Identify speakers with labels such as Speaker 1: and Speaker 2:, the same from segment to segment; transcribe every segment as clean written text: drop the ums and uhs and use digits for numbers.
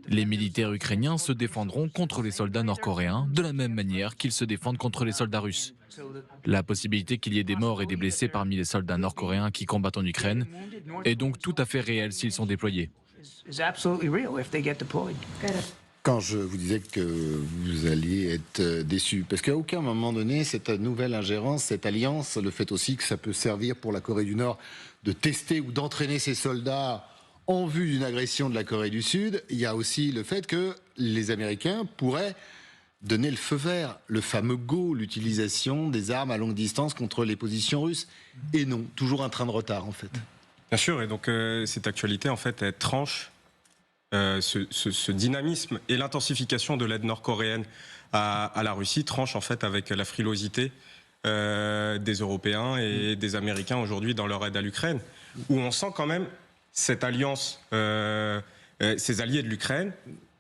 Speaker 1: Les militaires ukrainiens se défendront contre les soldats nord-coréens de la même manière qu'ils se défendent contre les soldats russes. La possibilité qu'il y ait des morts et des blessés parmi les soldats nord-coréens qui combattent en Ukraine est donc tout à fait réelle s'ils sont déployés.
Speaker 2: Quand je vous disais que vous alliez être déçu, parce qu'à aucun moment donné, cette nouvelle ingérence, cette alliance, le fait aussi que ça peut servir pour la Corée du Nord de tester ou d'entraîner ses soldats en vue d'une agression de la Corée du Sud, il y a aussi le fait que les Américains pourraient donner le feu vert, le fameux go, l'utilisation des armes à longue distance contre les positions russes. Et non, toujours un train de retard en fait.
Speaker 3: Bien sûr, et donc cette actualité en fait elle tranche ce dynamisme et l'intensification de l'aide nord-coréenne à la Russie tranche en fait avec la frilosité des Européens et des Américains aujourd'hui dans leur aide à l'Ukraine, où on sent quand même cette alliance, ces alliés de l'Ukraine,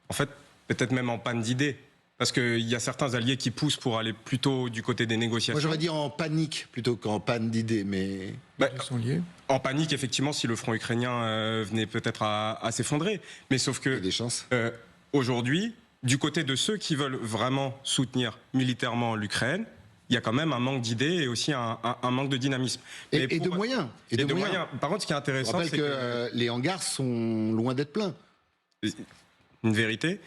Speaker 3: en fait peut-être même en panne d'idées. Parce qu'il y a certains alliés qui poussent pour aller plutôt du côté des négociations.
Speaker 2: Moi j'aurais dit en panique plutôt qu'en panne d'idées, mais...
Speaker 3: Ils sont liés. En panique, effectivement, si le front ukrainien venait peut-être à s'effondrer. Mais sauf que...
Speaker 2: Il y a des chances.
Speaker 3: Aujourd'hui, du côté de ceux qui veulent vraiment soutenir militairement l'Ukraine, il y a quand même un manque d'idées et aussi un manque de dynamisme.
Speaker 2: Et de moyens.
Speaker 3: Et de moyens. Par contre, ce qui est intéressant,
Speaker 2: c'est que les hangars sont loin d'être pleins.
Speaker 3: Une vérité.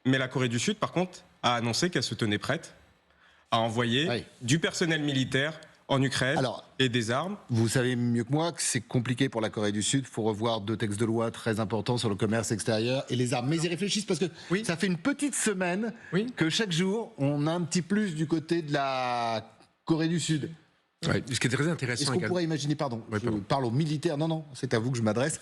Speaker 3: Mais la Corée du Sud, par contre, a annoncé qu'elle se tenait prête à envoyer du personnel militaire en Ukraine et des armes.
Speaker 2: Vous savez mieux que moi que c'est compliqué pour la Corée du Sud. Il faut revoir 2 textes de loi très importants sur le commerce extérieur et les armes. Mais ils y réfléchissent parce que ça fait une petite semaine que chaque jour, on a un petit plus du côté de la Corée du Sud.
Speaker 4: Ouais, ce qui est très intéressant.
Speaker 2: Est-ce qu'on pourrait imaginer, je parle aux militaires, non, c'est à vous que je m'adresse.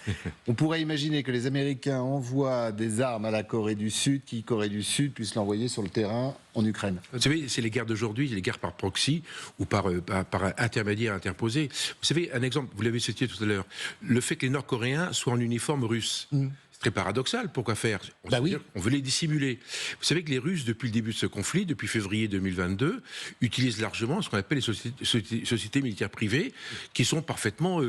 Speaker 2: On pourrait imaginer que les Américains envoient des armes à la Corée du Sud, Corée du Sud puisse l'envoyer sur le terrain en Ukraine.
Speaker 4: Vous savez, c'est les guerres d'aujourd'hui, les guerres par proxy ou par intermédiaire interposé. Vous savez, un exemple, vous l'avez cité tout à l'heure, le fait que les Nord-Coréens soient en uniforme russe. C'est très paradoxal. Pourquoi faire ? On veut les dissimuler. Vous savez que les Russes, depuis le début de ce conflit, depuis février 2022, utilisent largement ce qu'on appelle les sociétés militaires privées, qui sont parfaitement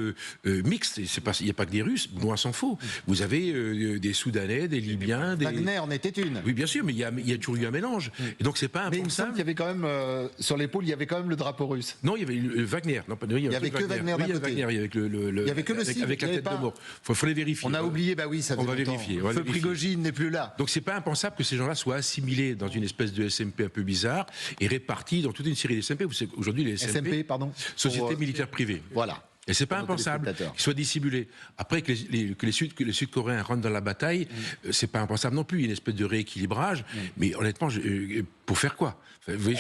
Speaker 4: mixtes. Il n'y a pas que des Russes, loin s'en faut. Vous avez des Soudanais, des Libyens...
Speaker 2: Wagner en était une.
Speaker 4: Oui, bien sûr, mais il y a toujours eu un mélange. Et donc c'est pas impensable.
Speaker 2: Mais il me semble qu'il y avait quand même, sur l'épaule, il y avait quand même le drapeau russe.
Speaker 4: Non, il y avait Wagner. Non,
Speaker 2: il y avait que Wagner d'un côté.
Speaker 4: Il y avait
Speaker 2: il y avait que le cible,
Speaker 4: avec la tête de mort. Faut les vérifier.
Speaker 2: On a oublié, ça
Speaker 4: on va vérifier.
Speaker 2: Feu Prigogine n'est plus là.
Speaker 4: Donc c'est pas impensable que ces gens-là soient assimilés dans une espèce de SMP un peu bizarre et répartis dans toute une série de SMP. Vous savez, aujourd'hui, les SMP, Sociétés militaires privées.
Speaker 2: Voilà.
Speaker 4: Et c'est pas impensable qu'ils soient dissimulés. Après que les Sud-Coréens rentrent dans la bataille, c'est pas impensable non plus. Il y a une espèce de rééquilibrage. Mais honnêtement, pour faire quoi ?
Speaker 2: Vous voyez,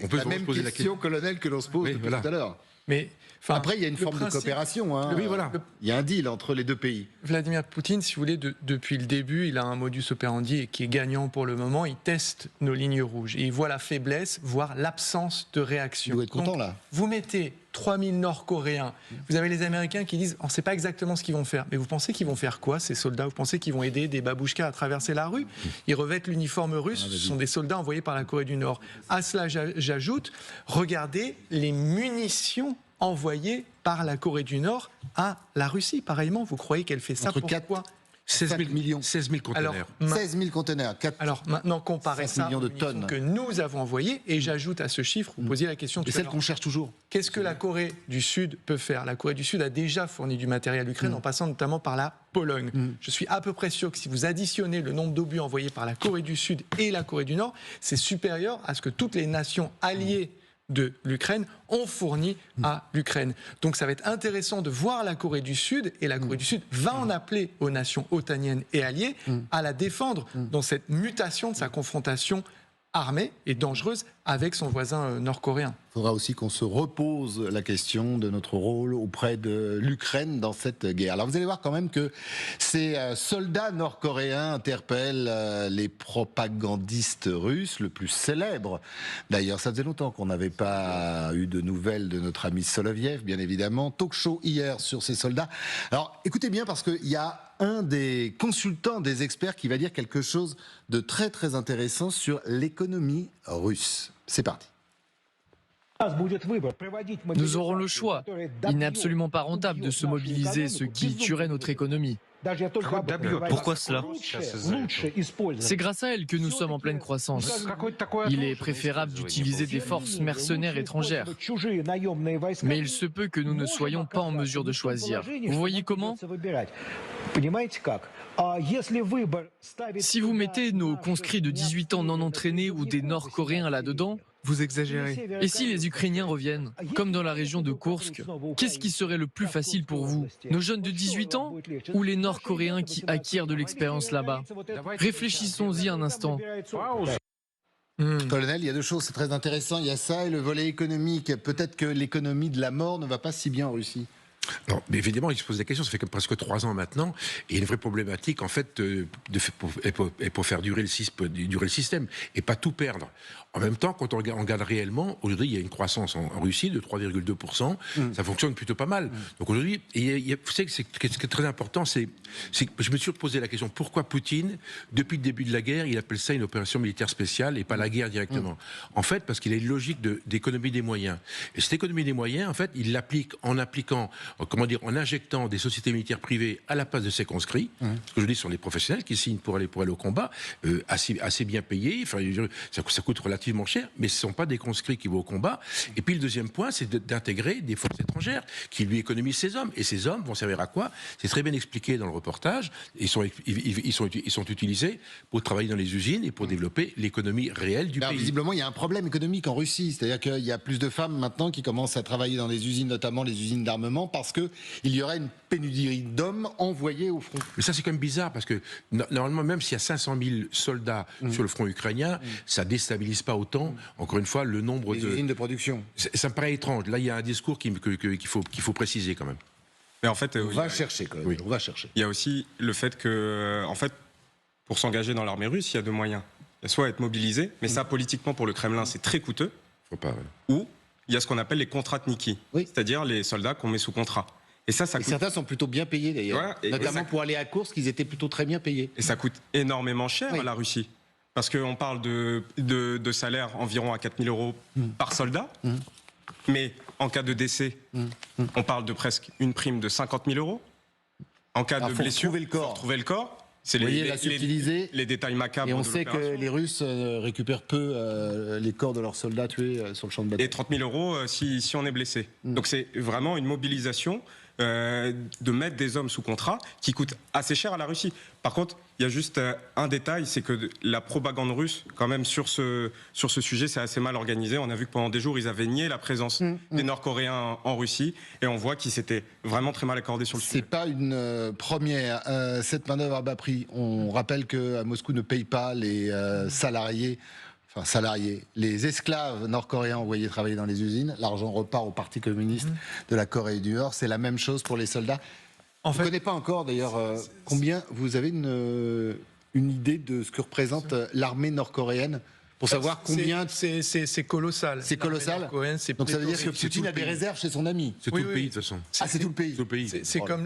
Speaker 2: on peut la même question, colonel, que l'on se pose depuis tout à l'heure. Mais après, il y a une forme de coopération.
Speaker 4: Oui, voilà.
Speaker 2: Il y a un deal entre les deux pays.
Speaker 5: Vladimir Poutine, si vous voulez, depuis le début, il a un modus operandi qui est gagnant pour le moment. Il teste nos lignes rouges et il voit la faiblesse, voire l'absence de réaction.
Speaker 2: Vous êtes content, là.
Speaker 5: Vous mettez 3000 Nord-Coréens. Vous avez les Américains qui disent on ne sait pas exactement ce qu'ils vont faire. Mais vous pensez qu'ils vont faire quoi, ces soldats ? Vous pensez qu'ils vont aider des babouchkas à traverser la rue ? Ils revêtent l'uniforme russe. Ce sont des soldats envoyés par la Corée du Nord. À cela, j'ajoute, regardez les munitions envoyées par la Corée du Nord à la Russie. Pareillement, vous croyez qu'elle fait ça pourquoi ?
Speaker 4: 16 000 conteneurs.
Speaker 2: 16 000 conteneurs.
Speaker 5: Alors maintenant, comparez ça
Speaker 2: millions de
Speaker 5: aux munitions
Speaker 2: tonnes
Speaker 5: que nous avons envoyées, et j'ajoute à ce chiffre, vous posiez la question tout à l'heure.
Speaker 2: Celle qu'on cherche toujours.
Speaker 5: Qu'est-ce que la Corée du Sud peut faire ? La Corée du Sud a déjà fourni du matériel à l'Ukraine en passant notamment par la Pologne. Je suis à peu près sûr que si vous additionnez le nombre d'obus envoyés par la Corée du Sud et la Corée du Nord, c'est supérieur à ce que toutes les nations alliées de l'Ukraine ont fourni à l'Ukraine. Donc ça va être intéressant de voir la Corée du Sud, et la Corée du Sud va en appeler aux nations otaniennes et alliées à la défendre dans cette mutation de sa confrontation armée et dangereuse avec son voisin nord-coréen.
Speaker 2: Il faudra aussi qu'on se repose la question de notre rôle auprès de l'Ukraine dans cette guerre. Alors vous allez voir quand même que ces soldats nord-coréens interpellent les propagandistes russes, le plus célèbre. D'ailleurs, ça faisait longtemps qu'on n'avait pas eu de nouvelles de notre ami Soloviev, bien évidemment. Talk show hier sur ces soldats. Alors écoutez bien, parce qu'il y a un des consultants, des experts qui va dire quelque chose de très très intéressant sur l'économie russe. C'est parti.
Speaker 6: Nous aurons le choix. Il n'est absolument pas rentable de se mobiliser, ce qui tuerait notre économie. Pourquoi cela?
Speaker 7: C'est grâce à elle que nous sommes en pleine croissance. Il est préférable d'utiliser des forces mercenaires étrangères. Mais il se peut que nous ne soyons pas en mesure de choisir. Vous voyez comment? Si vous mettez nos conscrits de 18 ans non entraînés ou des Nord-Coréens là-dedans, vous exagérez. Et si les Ukrainiens reviennent, comme dans la région de Koursk, qu'est-ce qui serait le plus facile pour vous? Nos jeunes de 18 ans ou les Nord-Coréens qui acquièrent de l'expérience là-bas? Réfléchissons-y un instant.
Speaker 2: Colonel, il y a deux choses, c'est très intéressant. Il y a ça et le volet économique. Peut-être que l'économie de la mort ne va pas si bien en Russie.
Speaker 4: Non, mais évidemment, il se pose la question. Ça fait presque 3 ans maintenant, et il y a une vraie problématique en fait pour faire durer le système et pas tout perdre. En même temps, quand on regarde réellement, aujourd'hui, il y a une croissance en Russie de 3,2%. Ça fonctionne plutôt pas mal. Donc aujourd'hui, vous savez que ce qui est très important, c'est que je me suis posé la question pourquoi Poutine, depuis le début de la guerre, il appelle ça une opération militaire spéciale et pas la guerre directement. En fait, parce qu'il a une logique d'économie des moyens. Et cette économie des moyens, en fait, il l'applique en injectant des sociétés militaires privées à la place de ses conscrits. Ce que je dis, ce sont les professionnels qui signent pour aller au combat, assez bien payés. Enfin, ça coûte relativement cher, mais ce ne sont pas des conscrits qui vont au combat. Et puis le deuxième point, c'est d'intégrer des forces étrangères qui lui économisent ses hommes. Et ces hommes vont servir à quoi? C'est très bien expliqué dans le reportage. Ils sont utilisés pour travailler dans les usines et pour développer l'économie réelle du pays.
Speaker 2: Visiblement, il y a un problème économique en Russie. C'est-à-dire qu'il y a plus de femmes maintenant qui commencent à travailler dans les usines, notamment les usines d'armement, parce qu'il y aurait une pénurie d'hommes envoyés au front.
Speaker 4: Mais ça, c'est quand même bizarre, parce que normalement, même s'il y a 500 000 soldats sur le front ukrainien, ça déstabilise pas autant, encore une fois, le nombre
Speaker 2: de usines de production.
Speaker 4: Ça me paraît étrange. Là, il y a un discours qu'il faut préciser quand même.
Speaker 3: Mais en fait,
Speaker 2: on va chercher.
Speaker 3: Il y a aussi le fait que, en fait, pour s'engager dans l'armée russe, il y a deux moyens. Il y a soit être mobilisé, mais ça, politiquement, pour le Kremlin, c'est très coûteux.
Speaker 4: Faut pas,
Speaker 3: ou il y a ce qu'on appelle les contratniki, c'est-à-dire les soldats qu'on met sous contrat. Et ça coûte...
Speaker 2: certains sont plutôt bien payés d'ailleurs, notamment pour aller à Koursk, ils étaient plutôt très bien payés.
Speaker 3: Et ça coûte énormément cher à la Russie, parce qu'on parle de salaire environ à 4 000 euros par soldat, mais en cas de décès, on parle de presque une prime de 50 000 euros. En cas de blessure, il faut retrouver le corps. C'est les détails macabres.
Speaker 2: Et on sait que les Russes récupèrent peu les corps de leurs soldats tués sur le champ de bataille.
Speaker 3: Et 30 000 euros si on est blessé. Donc c'est vraiment une mobilisation de mettre des hommes sous contrat qui coûte assez cher à la Russie. Par contre, il y a juste un détail, c'est que la propagande russe, quand même, sur ce sujet, c'est assez mal organisé. On a vu que pendant des jours, ils avaient nié la présence des Nord-Coréens en Russie, et on voit qu'ils s'étaient vraiment très mal accordés sur le sujet.
Speaker 2: C'est pas une première. Cette manœuvre à bas prix, on rappelle qu'à Moscou ne paye pas les salariés, les esclaves nord-coréens envoyés travailler dans les usines. L'argent repart au Parti communiste de la Corée du Nord. C'est la même chose pour les soldats. On ne connaît pas encore d'ailleurs combien. Vous avez une idée de ce que représente l'armée nord-coréenne pour savoir combien.
Speaker 5: C'est colossal.
Speaker 2: C'est colossal. Donc ça veut dire que Poutine a des réserves chez son ami.
Speaker 4: C'est tout le pays de toute façon.
Speaker 2: C'est tout le pays.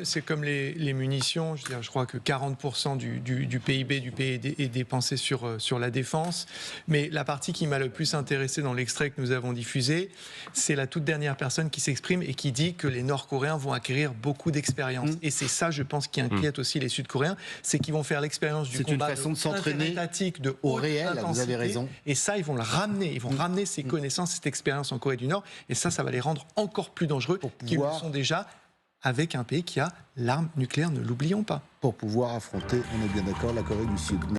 Speaker 5: C'est comme les munitions. Je crois que 40% du PIB du pays est dépensé sur la défense. Mais la partie qui m'a le plus intéressé dans l'extrait que nous avons diffusé, c'est la toute dernière personne qui s'exprime et qui dit que les Nord-Coréens vont acquérir beaucoup d'expérience. Et c'est ça, je pense, qui inquiète aussi les Sud-Coréens, c'est qu'ils vont faire l'expérience du combat
Speaker 2: une façon de s'entraîner
Speaker 5: de
Speaker 2: au réel. Vous avez raison.
Speaker 5: Et ça, ils vont le ramener. Ils vont ramener ces connaissances, cette expérience en Corée du Nord. Et ça va les rendre encore plus dangereux qu'ils le sont déjà avec un pays qui a l'arme nucléaire, ne l'oublions pas.
Speaker 2: Pour pouvoir affronter, on est bien d'accord, la Corée du Sud.